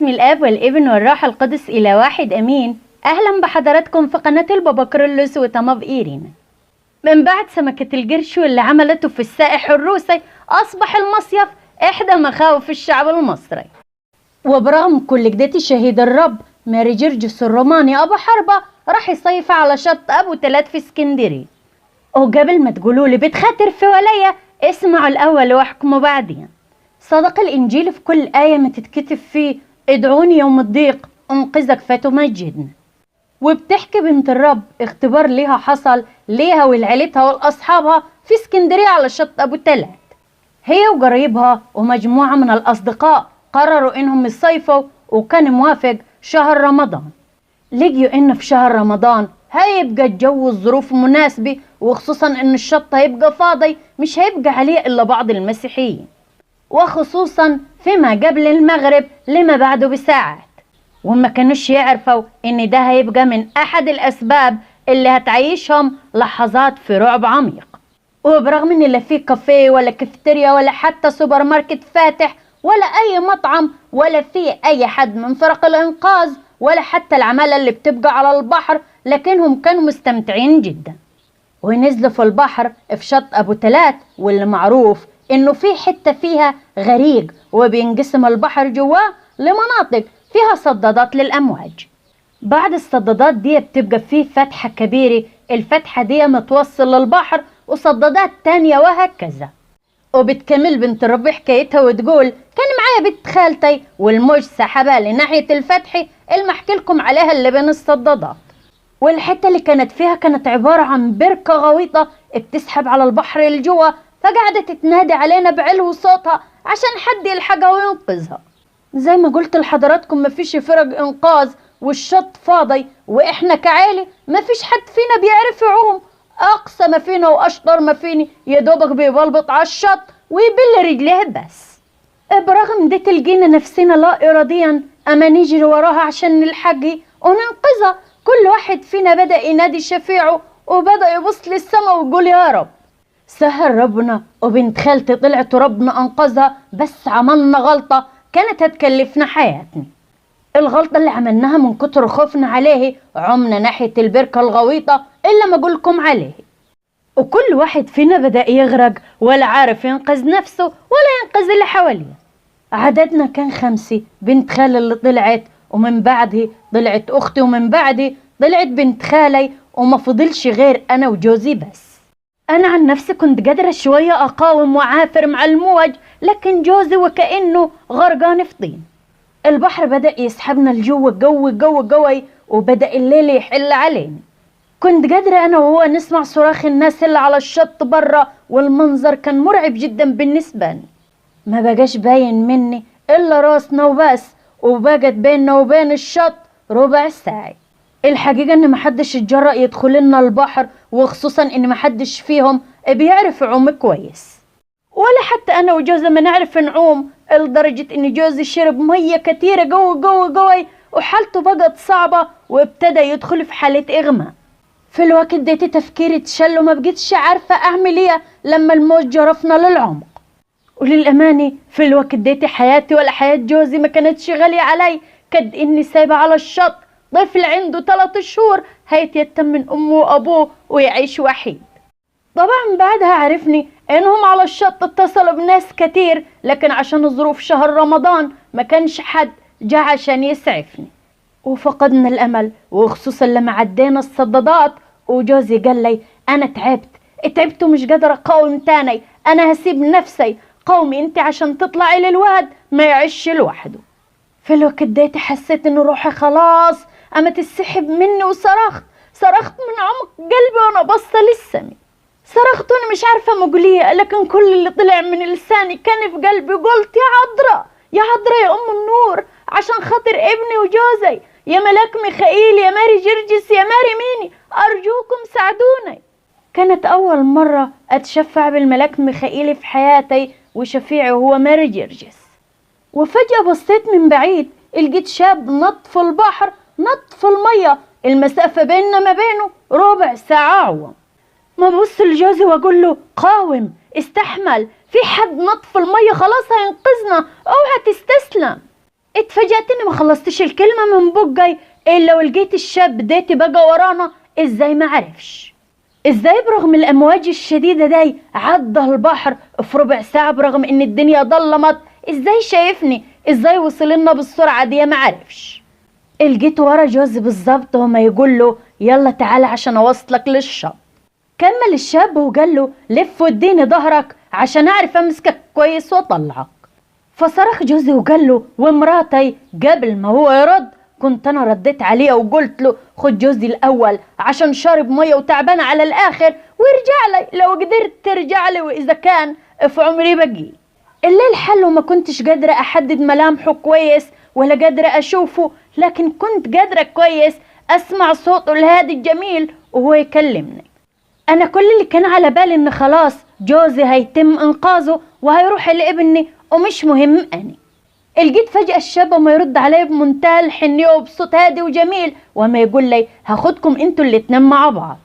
باسم الآب والابن والروح القدس إلى واحد أمين. أهلا بحضراتكم في قناة البابا كرولوس وطماف إيرينا. من بعد سمكة القرش واللي عملته في السائح الروسي، أصبح المصيف إحدى مخاوف الشعب المصري. وبرغم كل جدتي شهيد الرب ماري جرجس الروماني أبو حربة راح يصيف على شط أبو تلات في اسكندرية. وقبل ما تقولولي بتخاطر في ولاية، اسمعوا الأول واحكموا بعدين. صدق الإنجيل في كل آية ما تتكتب فيه ادعوني يوم الضيق أنقذك فتمجدنا. وبتحكي بنت الرب اختبار ليها حصل ليها ولعيلتها ولأصحابها في اسكندرية على شط أبو تلات. هي وقريبها ومجموعة من الأصدقاء قرروا إنهم يصيفوا، وكان موافق شهر رمضان. لقيوا إن في شهر رمضان هيبقى الجو الظروف مناسبة، وخصوصا إن الشط هيبقى فاضي مش هيبقى عليه إلا بعض المسيحيين، وخصوصا فيما قبل المغرب لما بعده بساعات. وما كانوش يعرفوا إن ده هيبقى من أحد الأسباب اللي هتعيشهم لحظات في رعب عميق. وبرغم إن لا في كافيه ولا كافتيريا ولا حتى سوبر ماركت فاتح ولا أي مطعم ولا في أي حد من فرق الإنقاذ ولا حتى العمالة اللي بتبقى على البحر، لكنهم كانوا مستمتعين جدا. ونزلوا في البحر في شط أبو تلات، واللي معروف إنه في حتة فيها غريق وبينقسم البحر جواه لمناطق فيها صدادات للأمواج. بعد الصدادات دي بتبقى فيه فتحة كبيرة، الفتحة دي متوصل للبحر وصدادات تانية وهكذا. وبتكمل بنت الرب حكايتها وتقول كان معايا بنت خالتي والموج سحبها لناحية الفتحة اللي محكي لكم عليها اللي بين الصدادات. والحتة اللي كانت فيها كانت عبارة عن بركة غويطة بتسحب على البحر اللي جوا، فقعدت تنادي علينا بعلو صوتها عشان حد يلحقها وينقذها. زي ما قلت لحضراتكم مفيش فرق إنقاذ والشط فاضي، وإحنا كعائلة مفيش حد فينا بيعرف يعوم. أقصى ما فينا وأشطر ما فيني يدوبك بيبلبط على الشط ويبل رجليه بس. برغم دي تلقينا نفسنا لا إراديا أما نجري وراها عشان نلحقها وننقذها. كل واحد فينا بدأ ينادي شفيعه وبدأ يبص للسما ويقول يا رب. سهل ربنا وبنت خالتي طلعت وربنا أنقذها، بس عملنا غلطة كانت هتكلفنا حياتنا. الغلطة اللي عملناها من كتر خوفنا عليه عمنا ناحية البركة الغويطة اللي ما قولكم عليه، وكل واحد فينا بدأ يغرق ولا عارف ينقذ نفسه ولا ينقذ اللي حواليه. عددنا كان 5، بنت خالي اللي طلعت، ومن بعدها طلعت أختي، ومن بعدها طلعت بنت خالي، وما فضلش غير أنا وجوزي بس. أنا عن نفسي كنت قادرة شوية أقاوم وعافر مع الموج، لكن جوزي وكأنه غرقان في طين. البحر بدأ يسحبنا الجو قوي وبدأ الليل يحل علينا. كنت قادرة أنا وهو نسمع صراخ الناس اللي على الشط برا، والمنظر كان مرعب جدا بالنسبة لي. ما بقاش باين مني إلا راسنا وبس، وبقت بيننا وبين الشط ربع ساعة. الحقيقة إن محدش اتجرأ يدخل لنا البحر، وخصوصا إن محدش فيهم بيعرف يعوم كويس، ولا حتى أنا وجوزي ما نعرف نعوم، لدرجة إن جوزي شرب مية كتيرة قوي وحالته بقت صعبة وابتدى يدخل في حالة إغماء. في الوقت ده تفكيري اتشل وما بقيتش عارفة أعمل إيه لما الموج جرفنا للعمق. وللأمانة في الوقت ده حياتي ولا حياة جوزي ما كانتش غالية علي، كد إني سايبة على الشط طفل عنده 3 شهور هيتيتم من أمه وأبوه ويعيش وحيد. طبعا بعدها عرفني إنهم على الشط اتصلوا بناس كتير، لكن عشان ظروف شهر رمضان ما كانش حد جا عشان يسعفني، وفقدنا الأمل، وخصوصا لما عدينا الصدادات. وجوزي قال لي أنا تعبت ومش قادرة أقاوم تاني، أنا هسيب نفسي، قومي انت عشان تطلعي للواد ما يعيش لوحده. في الوقت ده حسيت إن روحي خلاص أما تسحب مني، صرخت من عمق قلبي وأنا باصة للسما. صرخت وأنا مش عارفة ما أقوليه، لكن كل اللي طلع من لساني كان في قلبي. قلت يا عذراء يا أم النور، عشان خاطر ابني وجوزي، يا ملاك ميخائيل، يا ماري جرجس، يا ماري ميني، أرجوكم ساعدوني. كانت أول مرة أتشفع بالملاك ميخائيل في حياتي، وشفيعي هو ماري جرجس. وفجأة بصيت من بعيد لقيت شاب نط في البحر، نط في المية، المسافة بيننا ما بينه ربع ساعة عوم. ما ببص لجوزي واقول له قاوم استحمل، في حد نط في المية خلاص هينقذنا، اوعى تستسلم. اتفاجأت اني ما خلصتش الكلمة من بقي الا ولقيت الشاب ديتي بقى ورانا. ازاي ما عرفش؟ ازاي برغم الامواج الشديدة دي عدى البحر في ربع ساعة برغم ان الدنيا ضلمت؟ ازاي شايفني؟ ازاي وصل لنا بالسرعة دي؟ ما عرفش. لقيت ورا جوزي بالظبط وما يقول له يلا تعالى عشان اوصلك للشط. كمل الشاب وقال له لف واديني ظهرك عشان اعرف امسكك كويس واطلعك. فصرخ جوزي وقال له ومراتي. قبل ما هو يرد كنت انا رديت عليه وقلت له خد جوزي الاول عشان شارب ميه وتعبان على الاخر، وارجع لي لو قدرت ترجع لي، واذا كان في عمري بقي. الليل حل وما كنتش قادرة احدد ملامحه كويس ولا قادرة اشوفه، لكن كنت قادرة كويس اسمع صوته الهادي الجميل وهو يكلمني. انا كل اللي كان على بالي ان خلاص جوزي هيتم انقاذه وهيروح لابني ومش مهم اني. لقيت فجأة الشاب ما يرد علي بمنتهى الحنية وبصوت هادي وجميل وما يقول لي هاخدكم انتوا الاتنين مع بعض.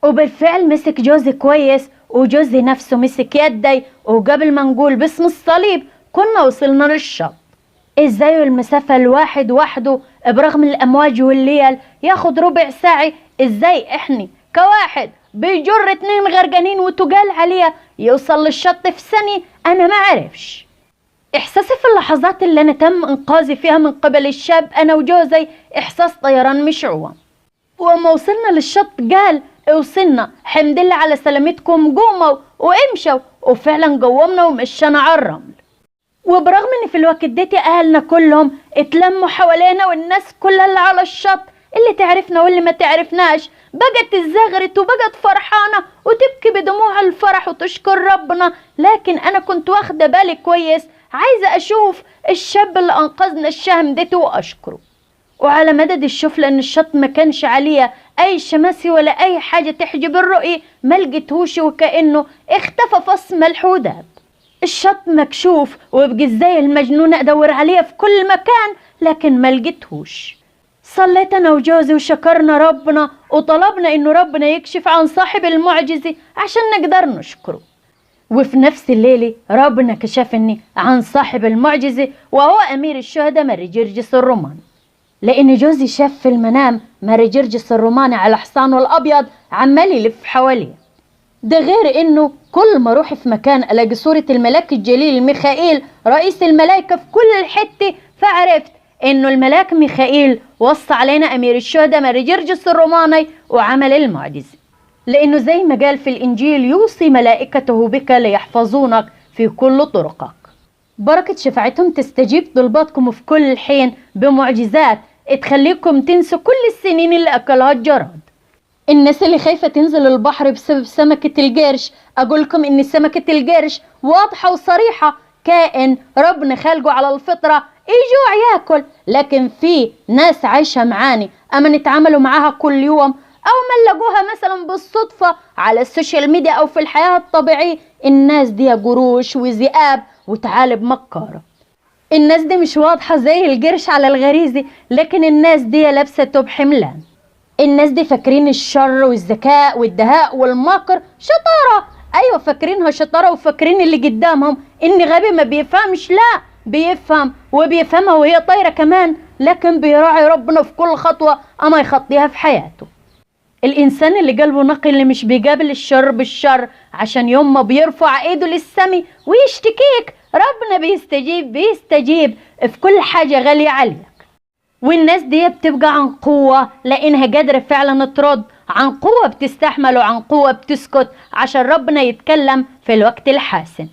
وبالفعل مسك جوزي كويس وجوزي نفسه مسك يدي، وقبل ما نقول باسم الصليب كنا وصلنا للشط. ازاي المسافة الواحد وحده برغم الامواج والليل ياخد ربع ساعة؟ ازاي احنا كواحد بيجر 2 غرقانين وتقال عليها يوصل للشط في ثانية؟ انا ما عرفش. احساسي في اللحظات اللي انا تم انقاذي فيها من قبل الشاب انا وجوزي احساس طيران مشعوع. وما وصلنا للشط قال وصلنا، حمد لله على سلامتكم، قوموا وامشوا. وفعلا قومنا ومشينا على الرمل. وبرغم ان في الوقت ديتي اهلنا كلهم اتلموا حوالينا، والناس كلها اللي على الشط اللي تعرفنا واللي ما تعرفناش بقت تزغرت وبقت فرحانة وتبكي بدموع الفرح وتشكر ربنا. لكن انا كنت واخدة بالي كويس عايزة اشوف الشاب اللي انقذنا الشهم ديته واشكره. وعلى مدد الشوف لان الشط ما كانش عليه اي شماسي ولا اي حاجة تحجب الرؤية ما لقيتهوش، وكأنه اختفى فص ملح وداب. الشط مكشوف وبقيت زي المجنونة ادور عليه في كل مكان لكن ما لقيتهوش. صليت انا وجوزي وشكرنا ربنا وطلبنا انه ربنا يكشف عن صاحب المعجزة عشان نقدر نشكره. وفي نفس الليلة ربنا كشفني عن صاحب المعجزة وهو امير الشهداء ماري جرجس الروماني. لان جوزي شاف في المنام ماري جرجس الروماني على حصانه الابيض عمال يلف حواليه. ده غير انه كل ما اروح في مكان الاقي صورة الملاك الجليل ميخائيل رئيس الملائكة في كل الحتة، فعرفت انه الملاك ميخائيل وصى علينا امير الشهداء ماري جرجس الروماني وعمل المعجزة. لانه زي ما قال في الانجيل يوصي ملائكته بك ليحفظونك في كل طرقك. بركة شفاعتهم تستجيب طلباتكم في كل حين بمعجزات تخليكم تنسوا كل السنين اللي اكلها الجراد. الناس اللي خايفة تنزل البحر بسبب سمكة القرش، اقول لكم ان سمكة القرش واضحة وصريحة كائن ربنا خلقه على الفطرة يجوع ياكل، لكن في ناس عايشة معاني اما نتعاملوا معاها كل يوم او ما لقوها مثلا بالصدفة على السوشيال ميديا او في الحياة الطبيعية. الناس دي قروش وذئاب وثعالب مكارة. الناس دي مش واضحة زي القرش على الغريزة، لكن الناس دي لابسة توب حملان. الناس دي فاكرين الشر والذكاء والدهاء والمكر شطارة. ايوه فاكرينها شطارة وفاكرين اللي قدامهم ان غبي ما بيفهمش. لا بيفهم وبيفهمها وهي طايرة كمان، لكن بيراعي ربنا في كل خطوة اما يخطيها في حياته. الانسان اللي قلبه نقي اللي مش بيقابل الشر بالشر عشان يوم ما بيرفع ايده للسمي ويشتكيك ربنا بيستجيب في كل حاجة غالية عليك. والناس دي بتبقى عن قوة لانها قادرة فعلا ترد، عن قوة بتستحمل وعن قوة بتسكت عشان ربنا يتكلم في الوقت الحاسم.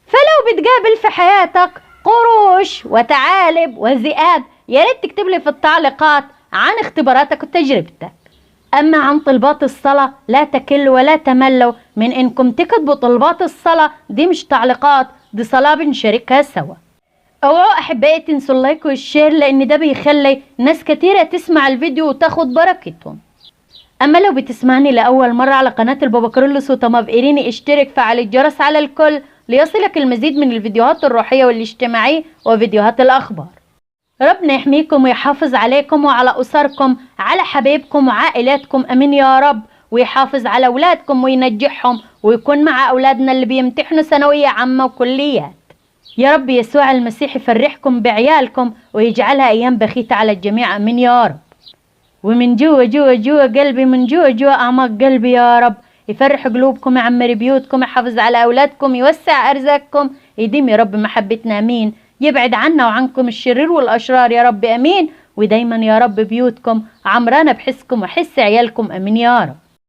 فلو بتقابل في حياتك قروش وثعالب وذئاب يا ريت تكتب لي في التعليقات عن اختباراتك وتجربتك. اما عن طلبات الصلاة لا تكل ولا تملوا من انكم تكتبوا طلبات الصلاة، دي مش تعليقات، دي صلاة بنشاركها سوا. اوعوا احبائي تنسوا اللايك والشير لان ده بيخلي ناس كتيرة تسمع الفيديو وتاخد بركتهم. اما لو بتسمعني لاول مرة على قناة البابا كارلوس وطماف إيريني اشترك فعل الجرس على الكل ليصلك المزيد من الفيديوهات الروحية والاجتماعية وفيديوهات الاخبار. ربنا يحميكم ويحافظ عليكم وعلى أسركم، على حبايبكم وعائلاتكم، أمين يا رب. ويحافظ على أولادكم وينجحهم ويكون مع أولادنا اللي بيمتحنوا ثانوية عامة وكليات. يا رب يسوع المسيح يفرحكم بعيالكم ويجعلها أيام بخيتة على الجميع، أمين يا رب. ومن جوا قلبي، من جوا أعماق قلبي يا رب، يفرح قلوبكم، يعمر بيوتكم، يحافظ على أولادكم، يوسع أرزاقكم، يديم يا رب محبتنا، أمين. يبعد عنا وعنكم الشرير والأشرار يا رب، أمين. ودايما يا رب بيوتكم عمرانة بحسكم وحس عيالكم، أمين يا رب.